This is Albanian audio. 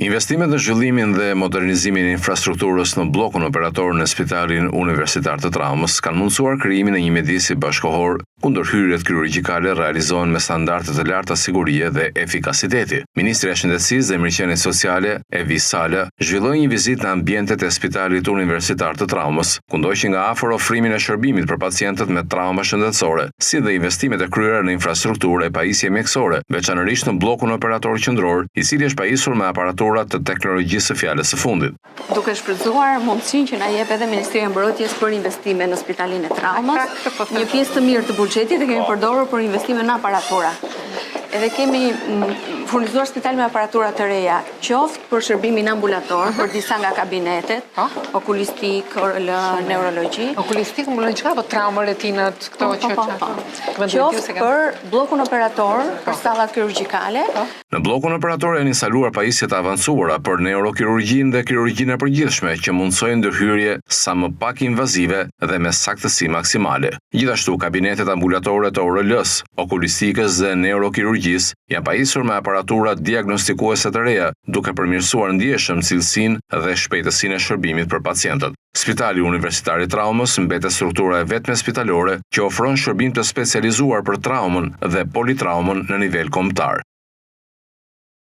Investimet në zhvillimin dhe modernizimin e infrastrukturës në bllokun operator në Spitalin Universitar të Traumës kanë mundësuar krijimin e një mjedisi bashkëkohor ku ndërhyrjet kirurgjikale realizohen me standarde të larta sigurie dhe efikasiteti. Ministri i Shëndetësisë dhe Mirëqenies Sociale, Evi Sala, zhvilloi një vizitë në ambientet e Spitalit Universitar të Traumës, ku ndoqi nga afër ofrimin e shërbimit për pacientët me trauma shëndetësore, si dhe investimet e kryera në infrastrukturë e pajisje mjekësore, veçanërisht në bllokun operator qendror, i cili është pajisur me aparatura të teknologjisë së fjalës së fundit. Duke shfrytzuar mundësinë që na jep edhe Ministria e Mbrojtjes për investime në Spitalin e Traumës, një pjesë të mirë të buxhetit e kemi përdorur për investime në aparatura. Edhe kemi furnizuar spitali me aparatura të reja, qoftë për shërbimin ambulator, për disa nga kabinetet, okulistik, neurologji. Okulistik, neurologjika apo traumë, retinat, këto qoftë për bllokun operator, për sallat kirurgjikale. Në bllokun operator janë instaluar pajisje të avancuara për neurokirurgjinë dhe kirurgjinë e përgjithshme që mundsojnë ndërhyrje sa më pak invazive dhe me saktësi maksimale. Gjithashtu, kabinetet ambulatore të ORL-s, okulistikës dhe neurokirurgjisë janë pajisur me aparatura diagnostikuese të reja, duke përmirësuar ndjeshëm cilësinë dhe shpejtësinë e shërbimit për pacientët. Spitali Universitar i Traumës mbetet struktura e vetme spitalore që ofron shërbim të specializuar për traumën dhe politraumën në nivel kombëtar.